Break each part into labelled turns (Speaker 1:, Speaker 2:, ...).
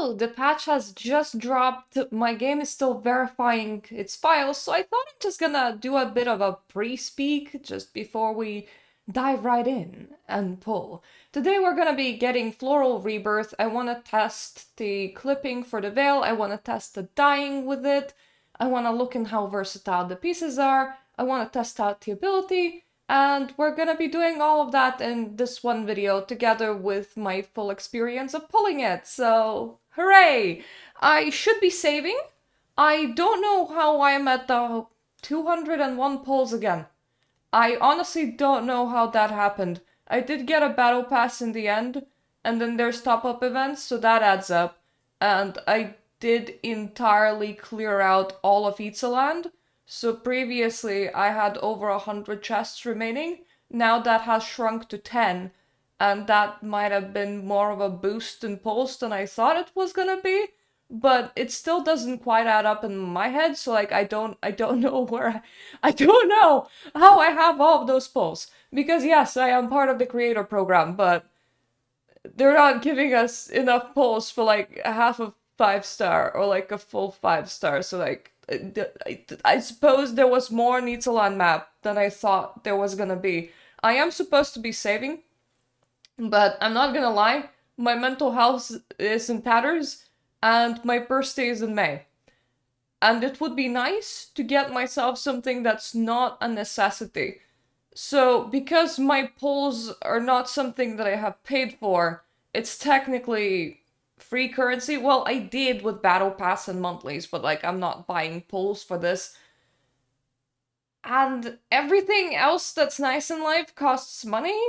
Speaker 1: Hello, the patch has just dropped. My game is still verifying its files, so I thought I'm just gonna do a bit of a pre-speak just before we dive right in and pull. Today we're gonna be getting Floral Rebirth. I wanna test the clipping for the veil, I wanna test the dyeing with it, I wanna look in how versatile the pieces are, I wanna test out the ability, and we're gonna be doing all of that in this one video together with my full experience of pulling it, so hooray! I should be saving. I don't know how I'm at the 201 pulls again. I honestly don't know how that happened. I did get a battle pass in the end, and then there's top-up events, so that adds up. And I did entirely clear out all of Itzaland, so previously I had over 100 chests remaining. Now that has shrunk to 10, and that might have been more of a boost in pulse than I thought it was gonna be. But it still doesn't quite add up in my head, so like I don't know I don't know how I have all of those pulls. Because yes, I am part of the creator program, but they're not giving us enough pulls for like a half of 5-star or like a full 5-star. So like I suppose there was more Nitalan map than I thought there was gonna be. I am supposed to be saving, but I'm not gonna lie, my mental health is in tatters and my birthday is in May. And it would be nice to get myself something that's not a necessity. So, because my pulls are not something that I have paid for, it's technically free currency. Well, I did with Battle Pass and monthlies, but like I'm not buying pulls for this. And everything else that's nice in life costs money.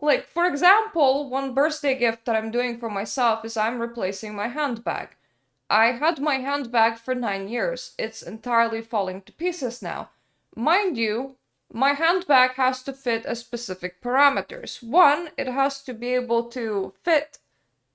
Speaker 1: Like, for example, one birthday gift that I'm doing for myself is I'm replacing my handbag. I had my handbag for 9 years. It's entirely falling to pieces now. Mind you, my handbag has to fit a specific parameters. One, it has to be able to fit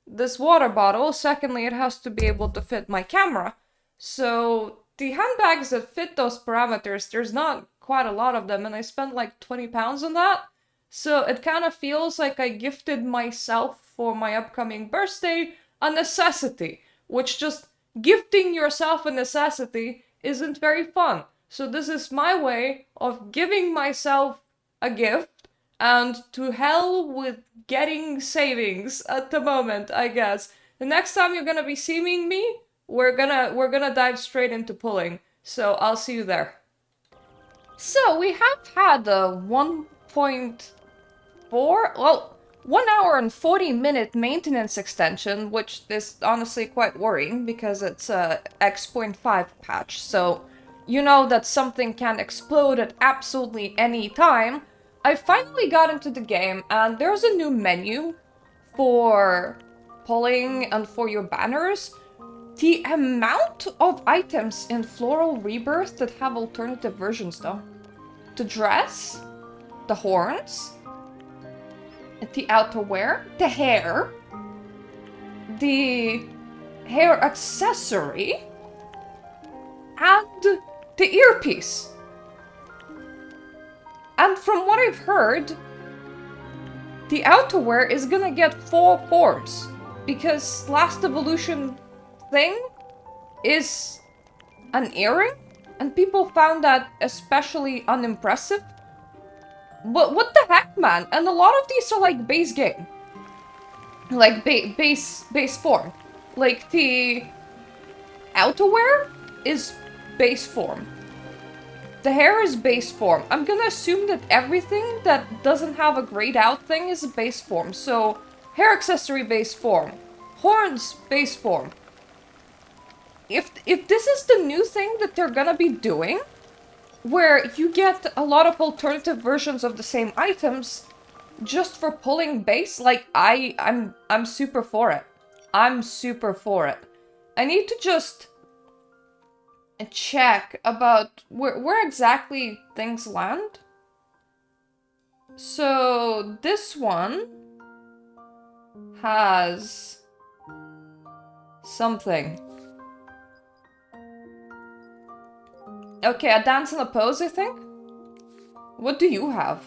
Speaker 1: this water bottle. Secondly, it has to be able to fit my camera. So the handbags that fit those parameters, there's not quite a lot of them, and I spent like 20 pounds on that. So it kind of feels like I gifted myself for my upcoming birthday a necessity, which just gifting yourself a necessity isn't very fun. So this is my way of giving myself a gift, and to hell with getting savings at the moment, I guess. The next time you're gonna be seeing me, we're gonna dive straight into pulling. So I'll see you there. So we have had a 1.4, well, 1 hour and 40-minute maintenance extension, which is honestly quite worrying because it's a X.5 patch, so you know that something can explode at absolutely any time. I finally got into the game, and there's a new menu for pulling and for your banners. The amount of items in Floral Rebirth that have alternative versions, though. The dress, the horns, the outerwear, the hair, the hair accessory, and the earpiece. And from what I've heard, the outerwear is gonna get 4 forms, because last evolution thing is an earring, and people found that especially unimpressive. But what the heck, man? And a lot of these are like base game. Like base form. Like the outerwear is base form. The hair is base form. I'm gonna assume that everything that doesn't have a grayed out thing is a base form. So, hair accessory base form. Horns base form. If this is the new thing that they're gonna be doing, where you get a lot of alternative versions of the same items just for pulling base, like I'm super for it. I'm super for it. I need to just check about where exactly things land. So this one has something. Okay, a dance and a pose, I think? What do you have?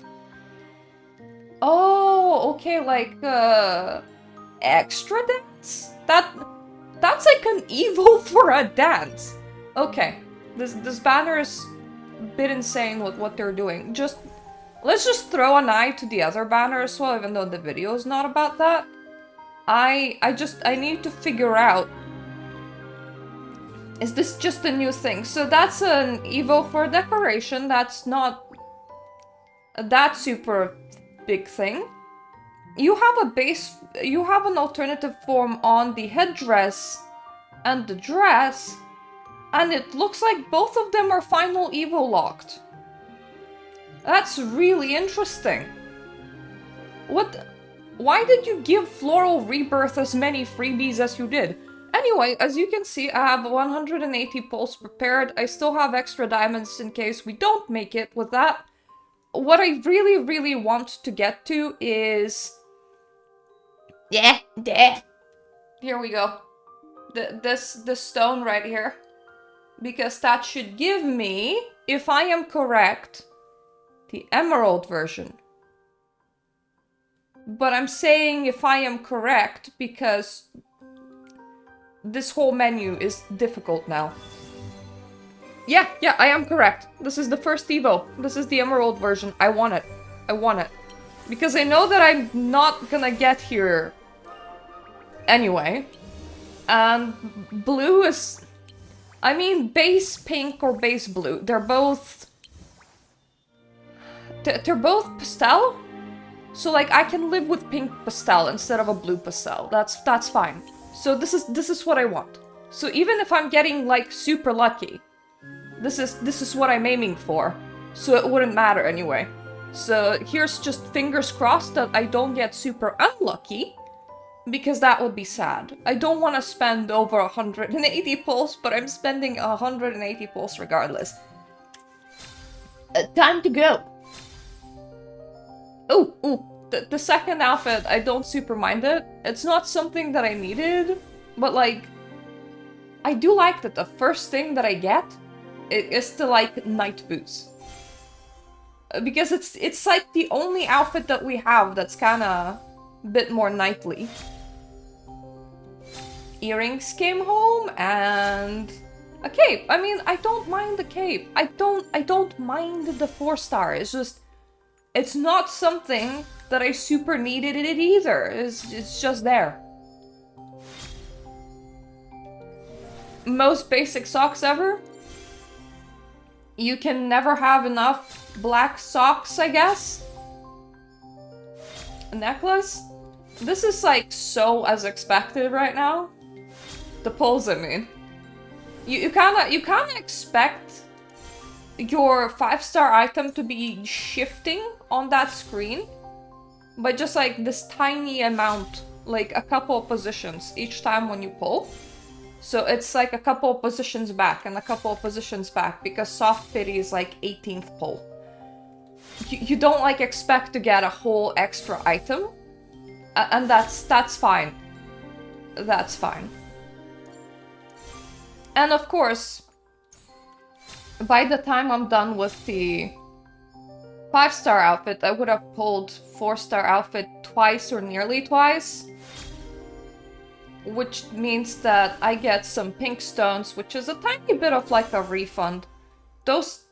Speaker 1: Oh, okay, like, extra dance? That's like an Evo for a dance. Okay, this banner is a bit insane with what they're doing. Let's just throw an eye to the other banner as well, even though the video is not about that. I need to figure out, is this just a new thing? So that's an Evo for decoration. That's not that super big thing. You have an alternative form on the headdress and the dress, and it looks like both of them are final Evo locked. That's really interesting. Why did you give Floral Rebirth as many freebies as you did? Anyway, as you can see, I have 180 pulls prepared. I still have extra diamonds in case we don't make it with that. What I really, really want to get to is... Yeah, there. Here we go. This stone right here. Because that should give me, if I am correct, the emerald version. But I'm saying if I am correct because this whole menu is difficult now. Yeah, I am correct. This is the first Evo. This is the emerald version. I want it. I want it. Because I know that I'm not gonna get here anyway. And blue is... I mean, base pink or base blue. They're both... They're both pastel. So, like, I can live with pink pastel instead of a blue pastel. That's fine. So this is what I want. So even if I'm getting, like, super lucky, this is what I'm aiming for. So it wouldn't matter anyway. So here's just fingers crossed that I don't get super unlucky, because that would be sad. I don't want to spend over 180 pulls, but I'm spending 180 pulls regardless. Time to go. Oh, the second outfit, I don't super mind it. It's not something that I needed, but like, I do like that the first thing that I get is the like night boots. Because it's like the only outfit that we have that's kinda a bit more nightly. Earrings came home and a cape. I mean, I don't mind the cape. I don't mind the 4-star. It's just, it's not something that I super needed it either. It's just there. Most basic socks ever. You can never have enough black socks, I guess. A necklace. This is like so as expected right now. The pulls, I mean. You kinda expect your 5-star item to be shifting on that screen by just like this tiny amount, like a couple of positions each time when you pull. So it's like a couple of positions back and a couple of positions back because soft pity is like 18th pull. You don't like expect to get a whole extra item, and that's fine. That's fine. And of course, by the time I'm done with the 5-star outfit, I would have pulled 4-star outfit twice or nearly twice. Which means that I get some pink stones, which is a tiny bit of like a refund. Those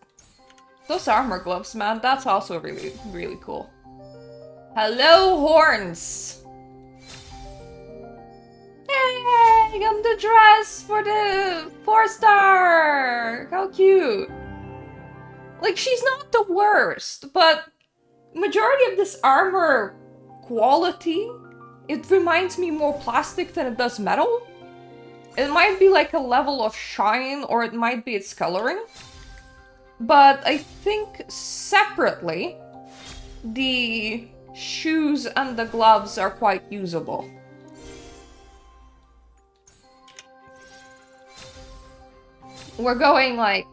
Speaker 1: armor gloves, man, that's also really, really cool. Hello, horns! Hey, I'm the dress for the 4-star! How cute! Like, she's not the worst, but majority of this armor quality, it reminds me more plastic than it does metal. It might be like a level of shine, or it might be its coloring. But I think separately, the shoes and the gloves are quite usable. We're going like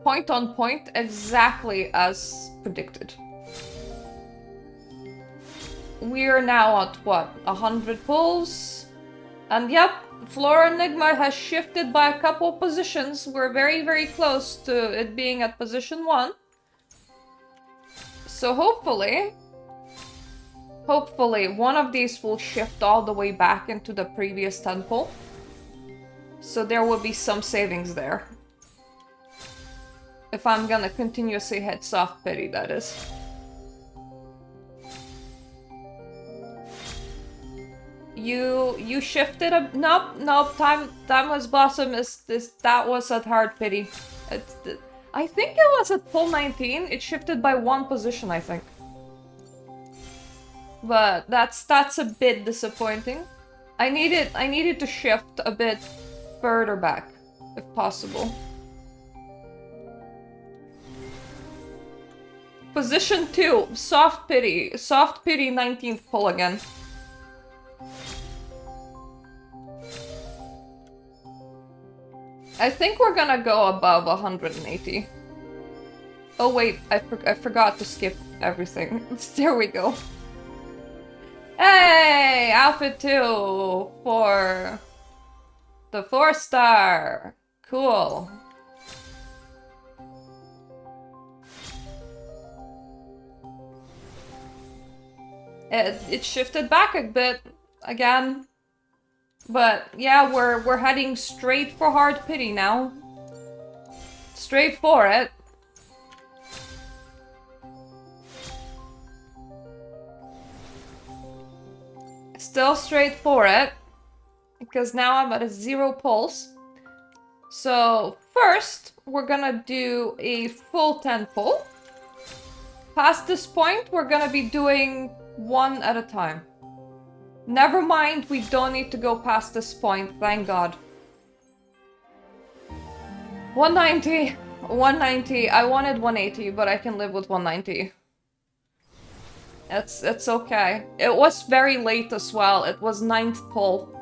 Speaker 1: point on point exactly as predicted. We're now at what, 100 pulls? And yep, Flora Enigma has shifted by a couple positions. We're very, very close to it being at position 1. So hopefully one of these will shift all the way back into the previous 10 pull. So there will be some savings there. If I'm gonna continuously hit soft pity, that is. You shifted a nope. Timeless Blossom is this. That was at hard pity. I think it was at full 19. It shifted by 1 position, I think. But that's a bit disappointing. I needed to shift a bit further back, if possible. Position 2, soft pity. Soft pity 19th pull again. I think we're gonna go above 180. Oh wait, I forgot to skip everything. There we go. Hey! Outfit 2 for the 4-star. Cool. It shifted back a bit again. But yeah, we're heading straight for hard pity now. Straight for it. Still straight for it. Because now I'm at a 0 pulse. So first, we're gonna do a full 10 pull. Past this point, we're gonna be doing 1 at a time. Never mind, we don't need to go past this point, thank God. 190. 190. I wanted 180, but I can live with 190. It's okay. It was very late as well. It was 9th pull.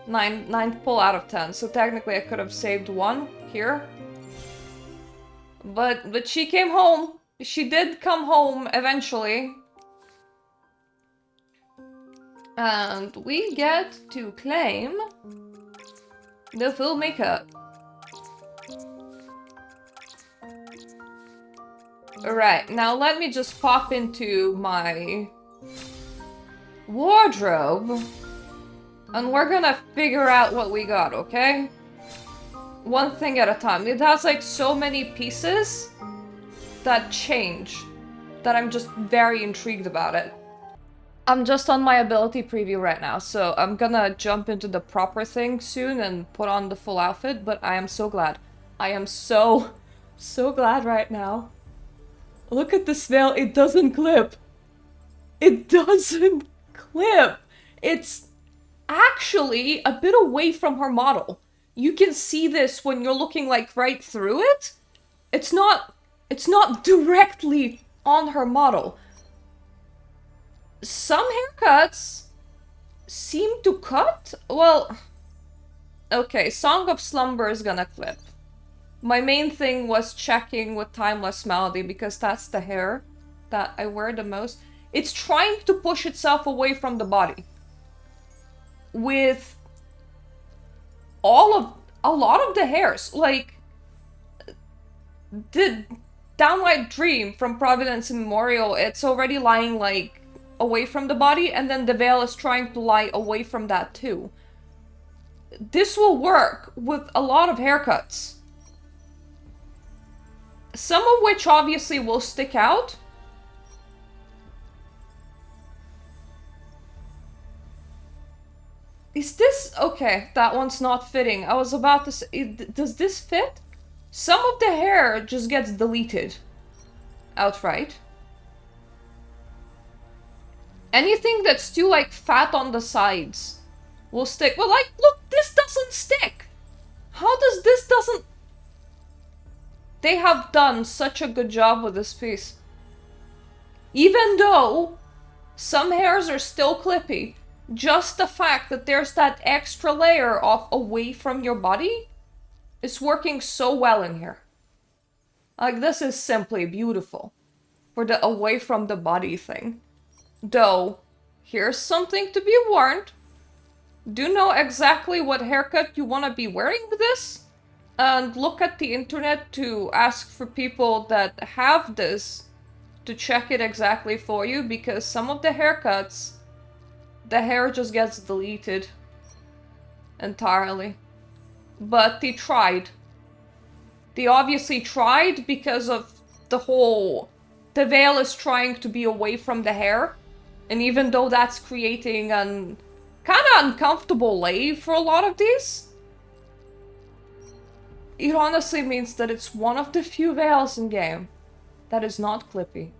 Speaker 1: 9th pull out of 10, so technically I could have saved 1 here. But she came home. She did come home eventually. And we get to claim the full makeup. Alright, now let me just pop into my wardrobe. And we're gonna figure out what we got, okay? One thing at a time. It has like so many pieces that change that I'm just very intrigued about it. I'm just on my ability preview right now, so I'm gonna jump into the proper thing soon and put on the full outfit, but I am so glad. I am so glad right now. Look at this veil, it doesn't clip. It doesn't clip. It's actually a bit away from her model. You can see this when you're looking like right through it. It's not directly on her model. Some haircuts seem to cut. Well, okay, Song of Slumber is gonna clip. My main thing was checking with Timeless Melody because that's the hair that I wear the most. It's trying to push itself away from the body. With a lot of the hairs, like the Downlight Dream from Providence Memorial, it's already lying like away from the body, and then the veil is trying to lie away from that too. This will work with a lot of haircuts. Some of which obviously will stick out. Is this... okay, that one's not fitting. I was about to say, does this fit? Some of the hair just gets deleted outright. Anything that's too, like, fat on the sides will stick. Well, like, look, this doesn't stick. How does this doesn't... They have done such a good job with this piece. Even though some hairs are still clippy, just the fact that there's that extra layer of away from your body is working so well in here. Like, this is simply beautiful for the away from the body thing. Though, here's something to be warned. Do know exactly what haircut you want to be wearing with this. And look at the internet to ask for people that have this to check it exactly for you. Because some of the haircuts, the hair just gets deleted entirely. but they tried. They obviously tried because of the whole... The veil is trying to be away from the hair. And even though that's creating an kind of uncomfortable lay for a lot of these, it honestly means that it's one of the few veils in game that is not clippy.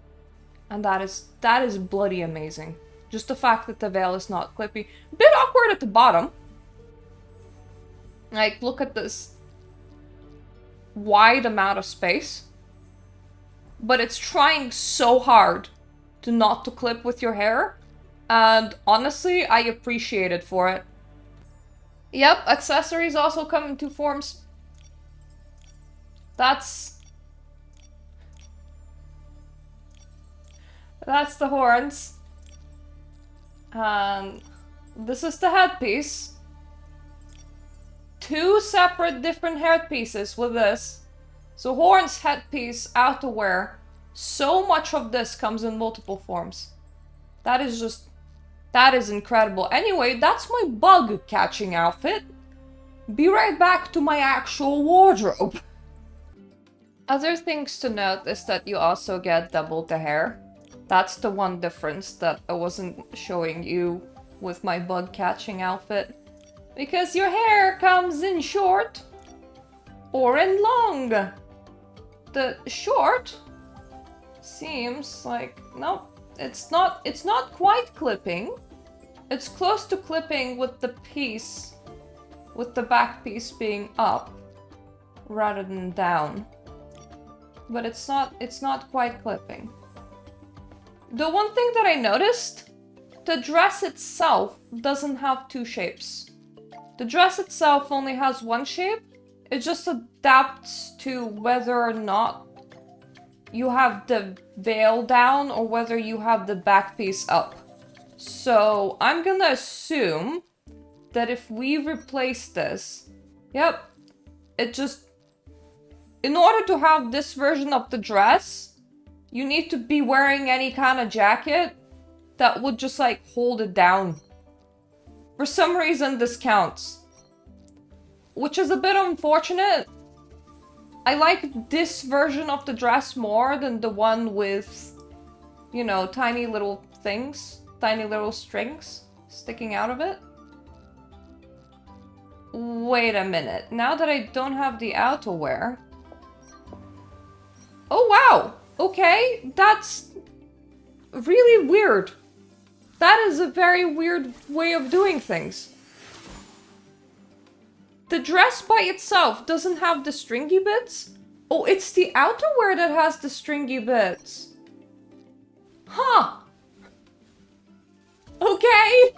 Speaker 1: And that is bloody amazing. Just the fact that the veil is not clippy. A bit awkward at the bottom. Like, look at this wide amount of space. But it's trying so hard to not to clip with your hair. And honestly, I appreciate it for it. Yep, accessories also come in two forms. That's the horns. And this is the headpiece. Two separate different headpieces with this. So horns, headpiece, outerwear. So much of this comes in multiple forms. That is incredible. Anyway, that's my bug catching outfit. Be right back to my actual wardrobe. Other things to note is that you also get double the hair. That's the one difference that I wasn't showing you with my bug catching outfit. Because your hair comes in short or in long. The short seems like, nope, it's not quite clipping. It's close to clipping with the piece, with the back piece being up rather than down. But it's not quite clipping. The one thing that I noticed, the dress itself doesn't have two shapes. The dress itself only has one shape. It just adapts to whether or not you have the veil down or whether you have the back piece up. So I'm gonna assume that if we replace this, yep, it just... In order to have this version of the dress, you need to be wearing any kind of jacket that would just like hold it down. For some reason this counts. Which is a bit unfortunate. I like this version of the dress more than the one with, you know, tiny little things, tiny little strings sticking out of it. Wait a minute, now that I don't have the outerwear... Oh wow! Okay, that's really weird. That is a very weird way of doing things. The dress by itself doesn't have the stringy bits. Oh, it's the outerwear that has the stringy bits. Huh. Okay.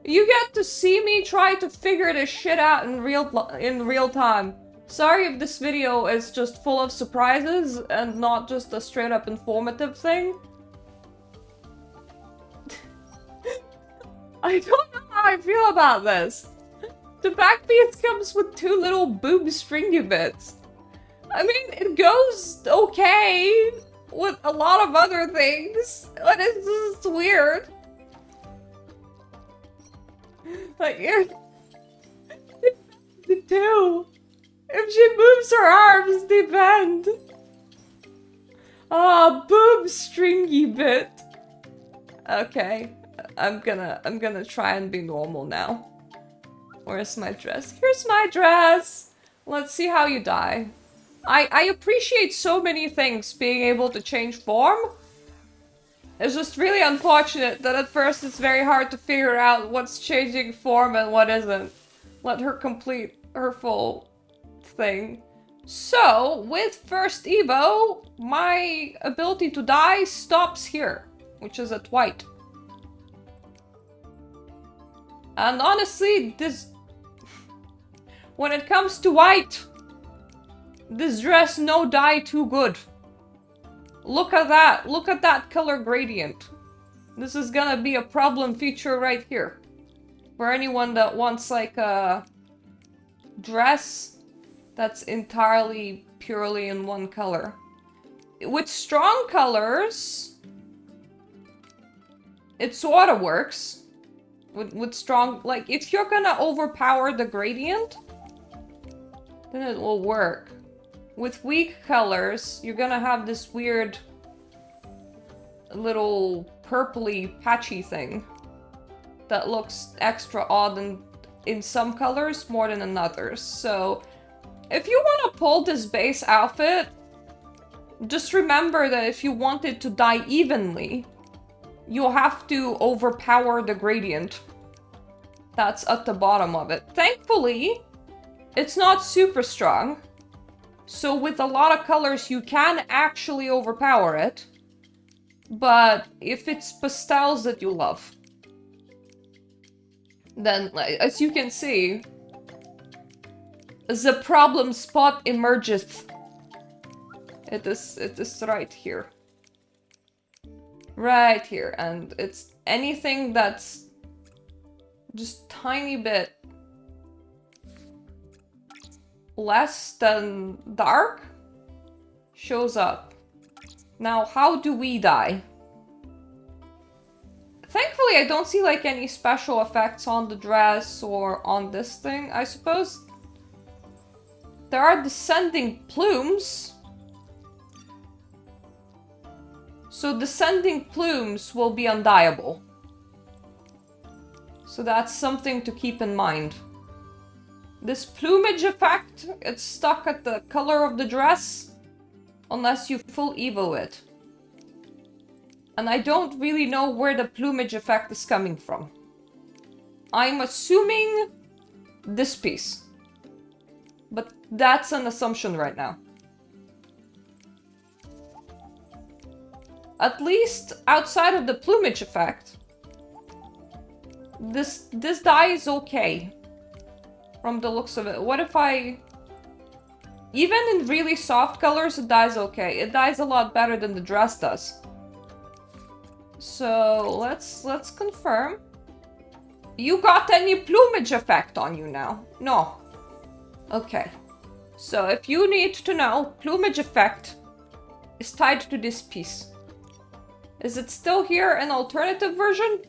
Speaker 1: You get to see me try to figure this shit out in real time. Sorry if this video is just full of surprises and not just a straight up informative thing. I don't know how I feel about this. The back piece comes with two little boob stringy bits. I mean, it goes okay with a lot of other things, but it's just weird. Like, the two. If she moves her arms, they bend. Ah, boob stringy bit. Okay, I'm gonna try and be normal now. Where's my dress? Here's my dress! Let's see how you die. I appreciate so many things being able to change form. It's just really unfortunate that at first it's very hard to figure out what's changing form and what isn't. Let her complete her full thing. So, with first Evo, my ability to die stops here, which is at white. And honestly, this... When it comes to white, this dress no die too good. Look at that. Look at that color gradient. This is gonna be a problem feature right here. For anyone that wants like a dress that's entirely purely in one color. With strong colors, it sorta works. With strong, like, if you're gonna overpower the gradient, then it will work. With weak colors, you're gonna have this weird little purpley patchy thing that looks extra odd in some colors more than in others. So if you want to pull this base outfit, just remember that if you want it to die evenly, you'll have to overpower the gradient that's at the bottom of it. Thankfully, it's not super strong, so with a lot of colors you can actually overpower it. But if it's pastels that you love, then, as you can see, the problem spot emergeth. It is right here. Right here, and it's anything that's just tiny bit less than dark shows up. Now, how do we die? Thankfully, I don't see like any special effects on the dress or on this thing. I suppose there are descending plumes. So descending plumes will be undyeable. So that's something to keep in mind. This plumage effect, it's stuck at the color of the dress, unless you full evo it. And I don't really know where the plumage effect is coming from. I'm assuming this piece. But that's an assumption right now. At least outside of the plumage effect, this dye is okay from the looks of it. What if I... Even in really soft colors, it dyes okay. It dyes a lot better than the dress does. So let's confirm. You got any plumage effect on you now? No. Okay. So if you need to know, plumage effect is tied to this piece. Is it still here in alternative version?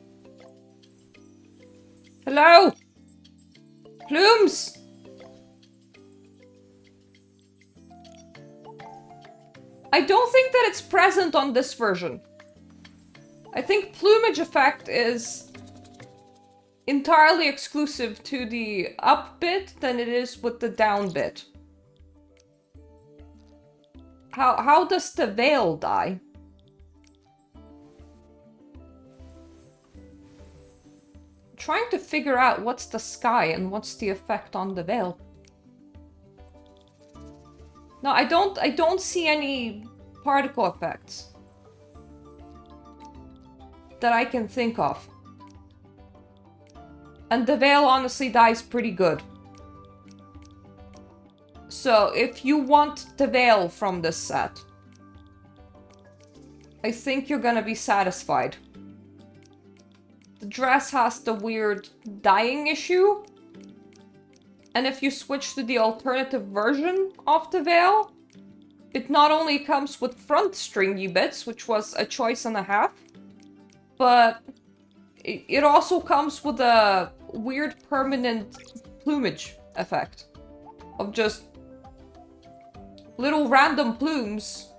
Speaker 1: Hello? Plumes? I don't think that it's present on this version. I think plumage effect is entirely exclusive to the up bit than it is with the down bit. How does the veil die? Trying to figure out what's the sky and what's the effect on the veil. No, I don't see any particle effects that I can think of. And the veil honestly dies pretty good. So if you want the veil from this set, I think you're gonna be satisfied. The dress has the weird dyeing issue. And if you switch to the alternative version of the veil, it not only comes with front stringy bits, which was a choice and a half, but it also comes with a weird permanent plumage effect of just little random plumes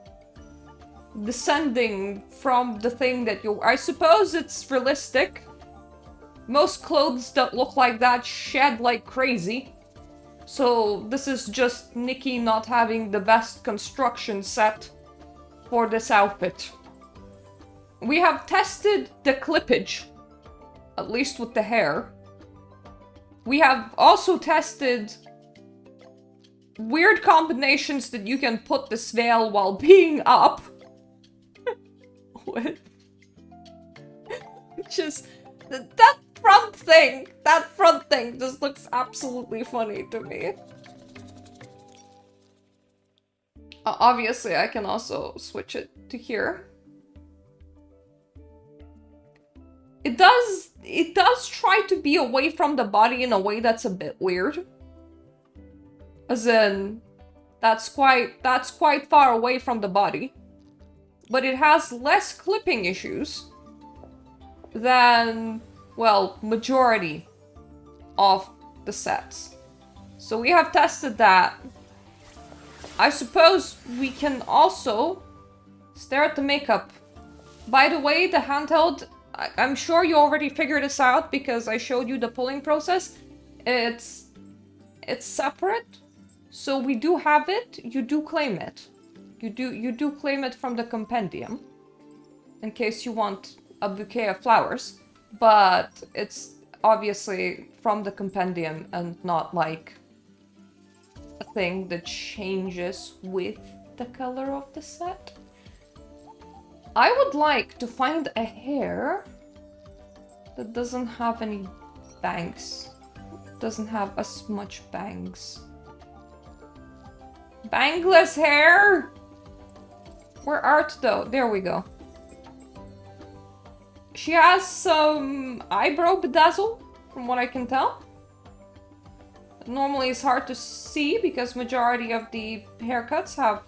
Speaker 1: descending from the thing that you... I suppose it's realistic. Most clothes that look like that shed like crazy. So this is just Nikki not having the best construction set for this outfit. We have tested the clippage, at least with the hair. We have also tested weird combinations that you can put this veil while being up. With. Just that front thing just looks absolutely funny to me. Obviously, I can also switch it to here. It does try to be away from the body in a way that's a bit weird. As in, that's quite far away from the body. But it has less clipping issues than well, majority of the sets. So we have tested that. I suppose we can also stare at the makeup. By the way, the handheld, I'm sure you already figured this out because I showed you the pulling process. It's separate. So we do have it, you do claim it. You do claim it from the compendium. In case you want a bouquet of flowers. But it's obviously from the compendium and not like a thing that changes with the color of the set. I would like to find a hair that doesn't have any bangs. Doesn't have as much bangs. Bangless hair! Where art though? There we go. She has some eyebrow bedazzle, from what I can tell. Normally it's hard to see because majority of the haircuts have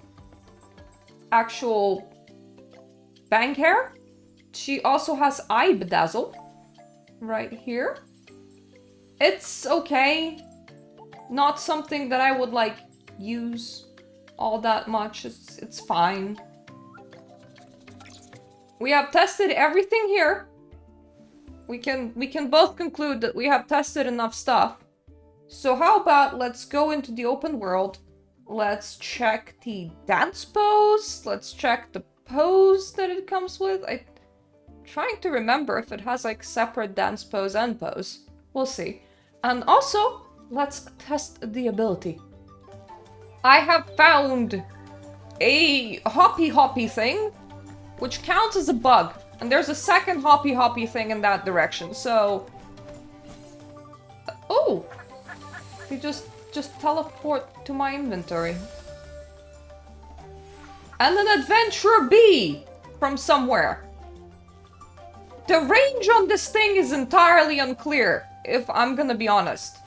Speaker 1: actual bang hair. She also has eye bedazzle right here. It's okay. Not something that I would like use all that much. It's fine. We have tested everything here. We can both conclude that we have tested enough stuff. So how about let's go into the open world. Let's check the dance pose. Let's check the pose that it comes with. I'm trying to remember if it has like separate dance pose and pose. We'll see. And also, let's test the ability. I have found a hoppy thing, which counts as a bug. And there's a second hoppy thing in that direction, so... Oh! They just teleport to my inventory. And an adventure bee from somewhere. The range on this thing is entirely unclear, if I'm gonna be honest.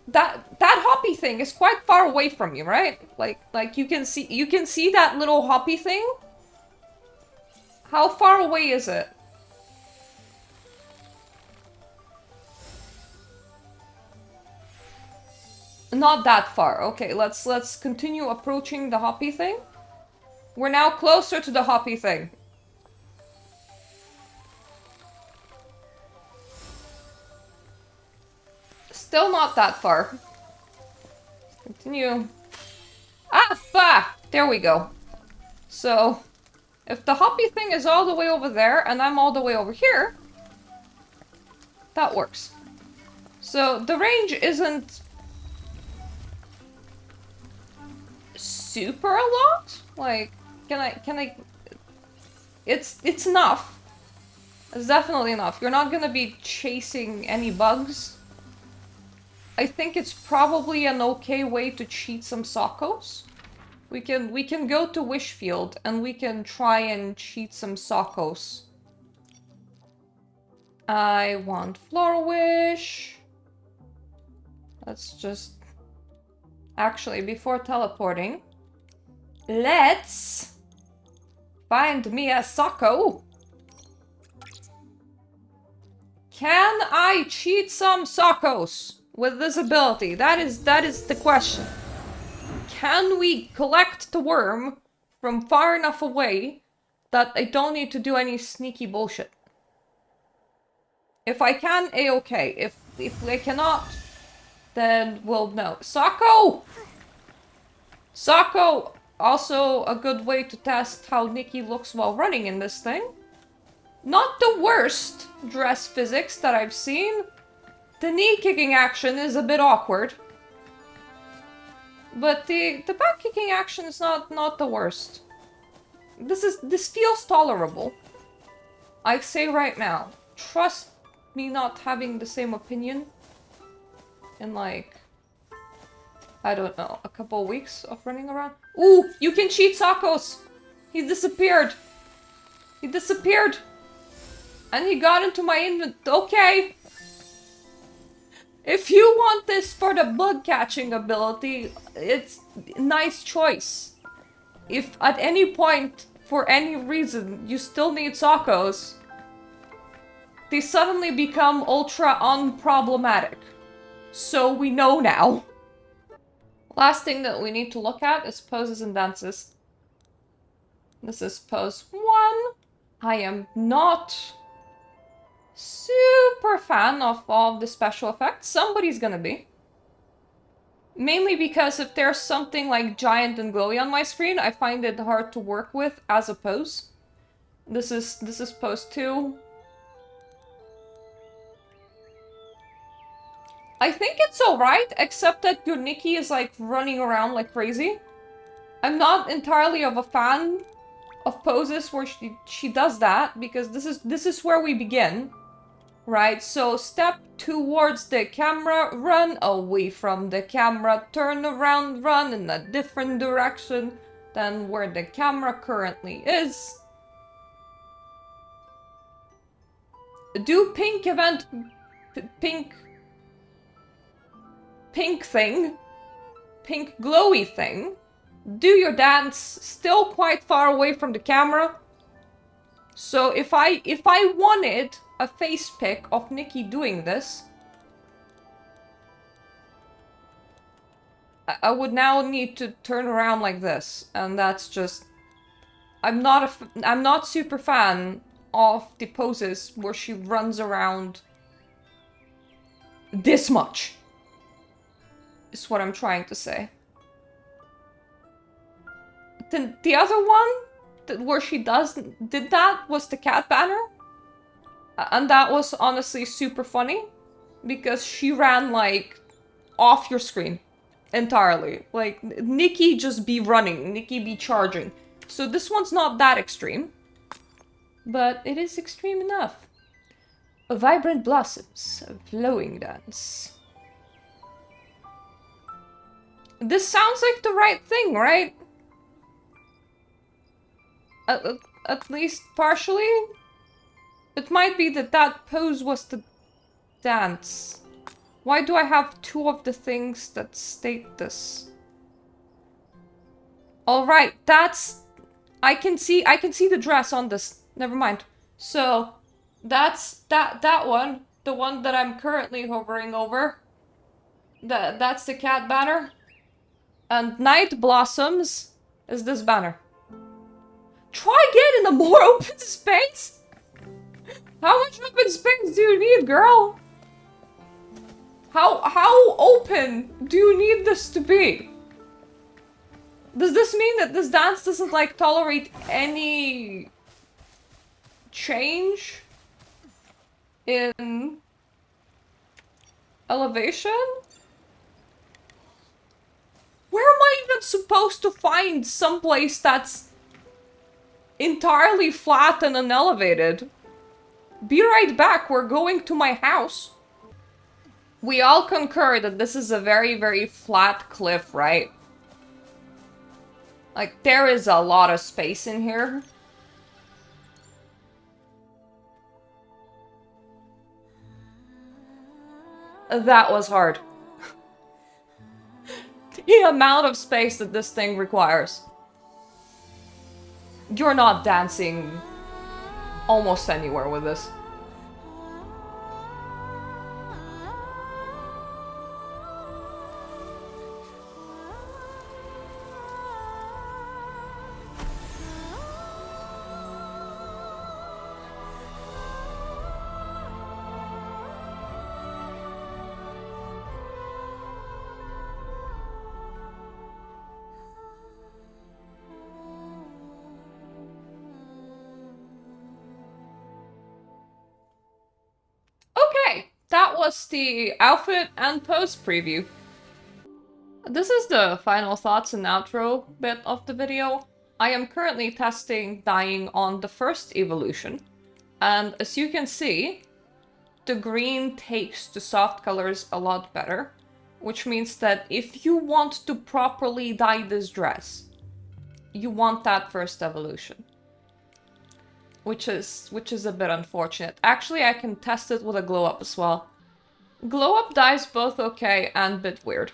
Speaker 1: That hoppy thing is quite far away from you, right? Like you can see that little hoppy thing? How far away is it? Not that far. Okay, let's continue approaching the hoppy thing. We're now closer to the hoppy thing. Still not that far. Continue. Ah! There we go. So, if the hoppy thing is all the way over there and I'm all the way over here, that works. So, the range isn't super a lot. Like, can I... It's enough. It's definitely enough. You're not gonna be chasing any bugs. I think it's probably an okay way to cheat some Sockos. We can go to Wishfield and we can try and cheat some Sockos. I want Floral Wish. Let's just... Actually, before teleporting, let's find me a Socko. Can I cheat some Sockos with this ability? That is the question. Can we collect the worm from far enough away that I don't need to do any sneaky bullshit? If I can, A-okay. If I cannot, then we'll know. Socko! Socko! Also a good way to test how Nikki looks while running in this thing. Not the worst dress physics that I've seen. The knee kicking action is a bit awkward. But the back kicking action is not the worst. This feels tolerable. I say right now, trust me not having the same opinion in like, I don't know, a couple of weeks of running around. Ooh, you can cheat Sockos! He disappeared! He disappeared! And he got into my inventory. Okay! If you want this for the bug catching ability, it's a nice choice. If at any point for any reason you still need sockos, they suddenly become ultra unproblematic. So we know now. Last thing that we need to look at is poses and dances. This is pose 1. I am not super fan of all the special effects. Somebody's gonna be. Mainly because if there's something like giant and glowy on my screen, I find it hard to work with as a pose. This is pose 2. I think it's alright, except that your Nikki is like running around like crazy. I'm not entirely of a fan of poses where she does that, because this is where we begin. Right, so step towards the camera, run away from the camera, turn around, run in a different direction than where the camera currently is. Do pink event, pink thing, pink glowy thing. Do your dance still quite far away from the camera. So if I wanted a face pic of Nikki doing this, I would now need to turn around like this, and that's just... I'm not super fan of the poses where she runs around this much, is what I'm trying to say. The other one where she did that was the cat banner. And that was honestly super funny, because she ran, like, off your screen entirely. Like, Nikki just be running, Nikki be charging. So this one's not that extreme, but it is extreme enough. A vibrant blossoms, a flowing dance. This sounds like the right thing, right? At least partially? It might be that that pose was the dance. Why do I have 2 of the things that state this? Alright, that's... I can see the dress on this. Never mind. So, that's that one. The one that I'm currently hovering over. That's the cat banner. And Night Blossoms is this banner. Try getting a more open space? How much open space do you need, girl? How open do you need this to be? Does this mean that this dance doesn't, like, tolerate any change in elevation? Where am I even supposed to find someplace that's entirely flat and unelevated? Be right back, we're going to my house. We all concur that this is a very, very flat cliff, right? Like, there is a lot of space in here. That was hard. The amount of space that this thing requires. You're not dancing almost anywhere with this. That was the outfit and pose preview. This is the final thoughts and outro bit of the video. I am currently testing dyeing on the first evolution, and as you can see, the green takes the soft colors a lot better, which means that if you want to properly dye this dress, you want that first evolution. Which is a bit unfortunate. Actually, I can test it with a glow up as well. Glow up dyes both okay and a bit weird.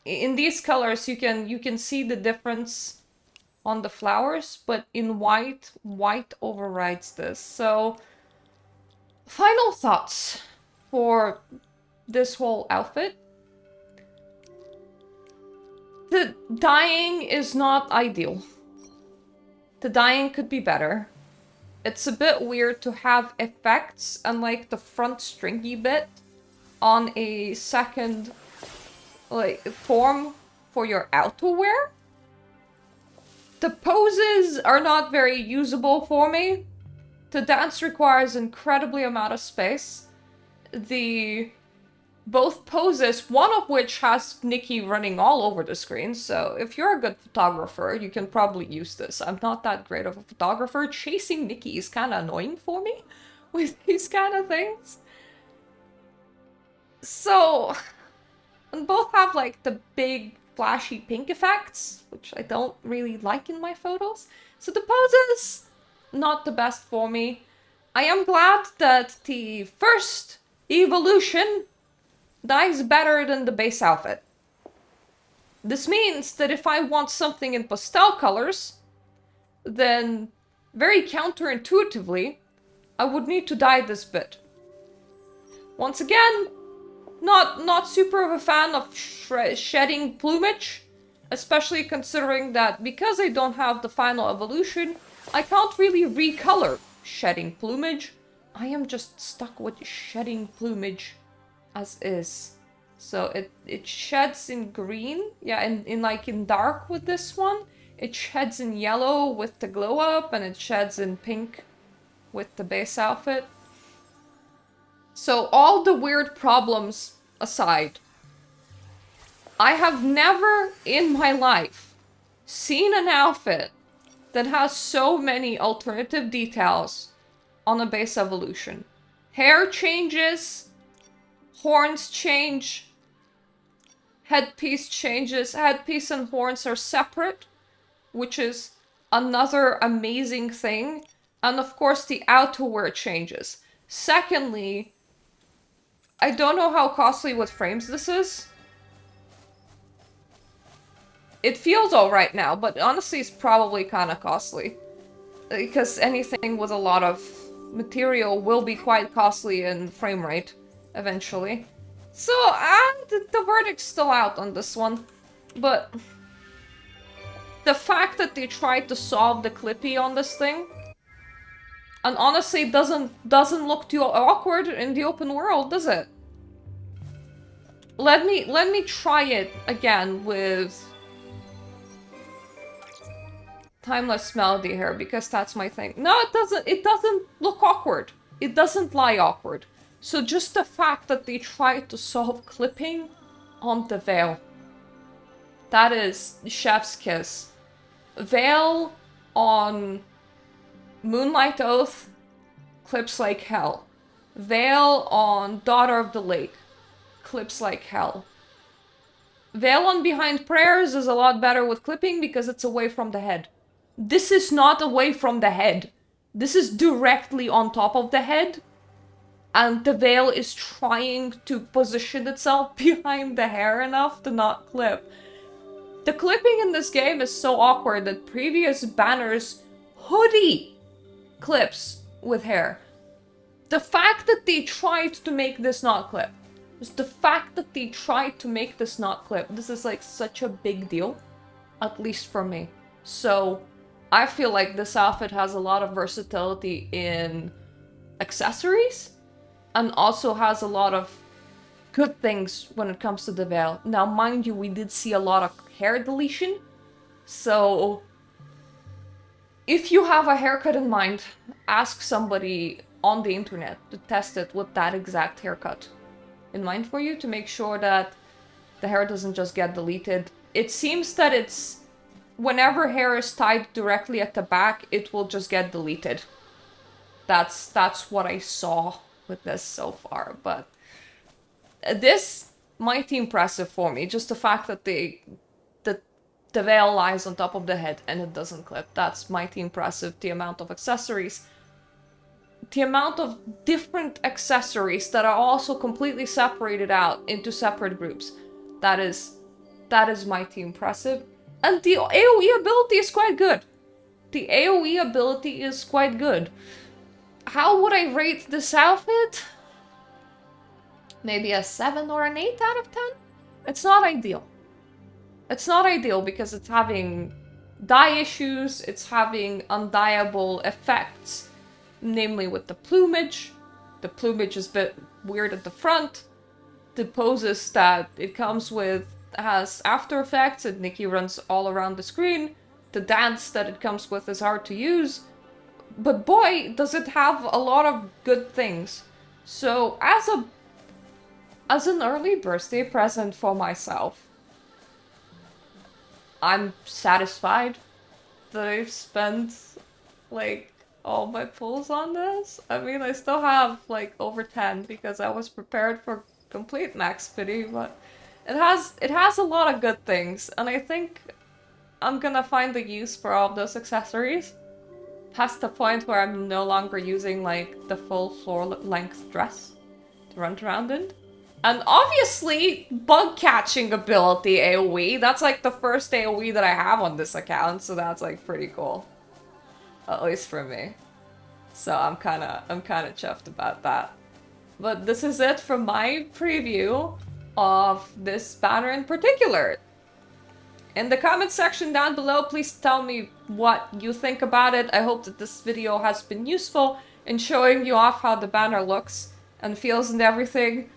Speaker 1: In these colors, you can see the difference on the flowers, but in white, white overrides this. So, final thoughts for this whole outfit. The dyeing is not ideal. The dyeing could be better. It's a bit weird to have effects and like the front stringy bit on a second like form for your outerwear. The poses are not very usable for me. The dance requires incredibly amount of space. Both poses, one of which has Nikki running all over the screen, so if you're a good photographer, you can probably use this. I'm not that great of a photographer. Chasing Nikki is kind of annoying for me with these kind of things. So, and both have like the big flashy pink effects, which I don't really like in my photos. So the poses, not the best for me. I am glad that the first evolution dyes better than the base outfit. This means that if I want something in pastel colors, then very counterintuitively, I would need to dye this bit. Once again, not super of a fan of shedding plumage, especially considering that because I don't have the final evolution, I can't really recolor shedding plumage. I am just stuck with shedding plumage as is. So it sheds in green, yeah, in dark with this one. It sheds in yellow with the glow up, and it sheds in pink with the base outfit. So all the weird problems aside, I have never in my life seen an outfit that has so many alternative details on a base evolution. Hair changes, horns change, headpiece changes. Headpiece and horns are separate, which is another amazing thing. And of course the outerwear changes. Secondly, I don't know how costly with frames this is. It feels alright now, but honestly it's probably kind of costly. Because anything with a lot of material will be quite costly in frame rate eventually. So, the verdict's still out on this one. But the fact that they tried to solve the clippy on this thing, and honestly doesn't look too awkward in the open world, does it? Let me try it again with Timeless Melody here, because that's my thing. No, it doesn't look awkward. It doesn't lie awkward. So just the fact that they tried to solve clipping on the veil. That is chef's kiss. Veil on Moonlight Oath clips like hell. Veil on Daughter of the Lake clips like hell. Veil on Behind Prayers is a lot better with clipping because it's away from the head. This is not away from the head. This is directly on top of the head. And the veil is trying to position itself behind the hair enough to not clip. The clipping in this game is so awkward that previous banners hoodie clips with hair. The fact that they tried to make this not clip. Just the fact that they tried to make this not clip. This is like such a big deal. At least for me. So I feel like this outfit has a lot of versatility in accessories. And also has a lot of good things when it comes to the veil. Now, mind you, we did see a lot of hair deletion. So, if you have a haircut in mind, ask somebody on the internet to test it with that exact haircut in mind for you to make sure that the hair doesn't just get deleted. It seems that it's... whenever hair is tied directly at the back, it will just get deleted. That's what I saw with this so far, but this mighty impressive for me. Just the fact that the veil lies on top of the head and it doesn't clip. That's mighty impressive. The amount of accessories, the amount of different accessories that are also completely separated out into separate groups. That is mighty impressive. And the AoE ability is quite good. The AoE ability is quite good. How would I rate this outfit? Maybe a 7 or an 8 out of 10? It's not ideal. It's not ideal because it's having dye issues, it's having undyeable effects, namely with the plumage. The plumage is a bit weird at the front. The poses that it comes with has after effects and Nikki runs all around the screen. The dance that it comes with is hard to use. But boy, does it have a lot of good things. So as an early birthday present for myself, I'm satisfied that I've spent like all my pulls on this. I mean, I still have like over 10 because I was prepared for complete max pity, but it has a lot of good things, and I think I'm gonna find the use for all of those accessories. Past the point where I'm no longer using like the full floor length dress to run around in. And obviously, bug catching ability AoE. That's like the first AoE that I have on this account, so that's like pretty cool. At least for me. So I'm kinda chuffed about that. But this is it for my preview of this banner in particular. In the comment section down below, please tell me what you think about it. I hope that this video has been useful in showing you off how the banner looks and feels and everything.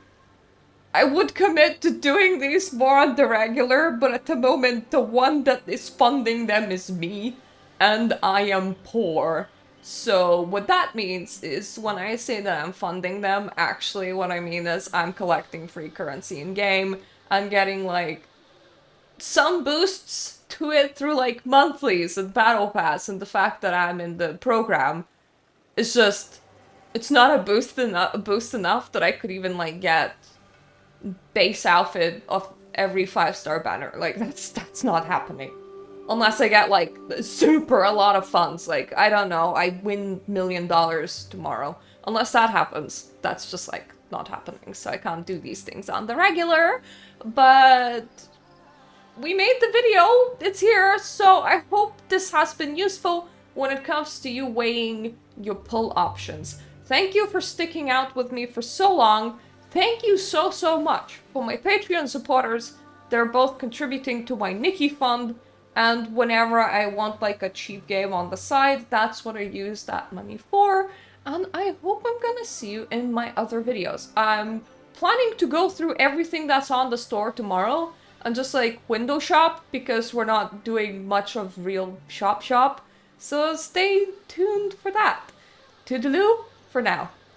Speaker 1: I would commit to doing these more on the regular, but at the moment the one that is funding them is me, and I am poor. So what that means is when I say that I'm funding them, actually what I mean is I'm collecting free currency in-game and getting like some boosts to it through like monthlies and battle pass, and the fact that I'm in the program is just, it's not a boost enough that I could even like get base outfit of every 5-star banner. Like that's not happening. Unless I get like super a lot of funds, like I don't know, I win $1 million tomorrow. Unless that happens, that's just like not happening, so I can't do these things on the regular. But we made the video, it's here, so I hope this has been useful when it comes to you weighing your pull options. Thank you for sticking out with me for so long. Thank you so much for my Patreon supporters. They're both contributing to my Nikki fund, and whenever I want like a cheap game on the side, that's what I use that money for. And I hope I'm gonna see you in my other videos. I'm planning to go through everything that's on the store tomorrow and just like window shop, because we're not doing much of real shop. So stay tuned for that. Toodaloo for now.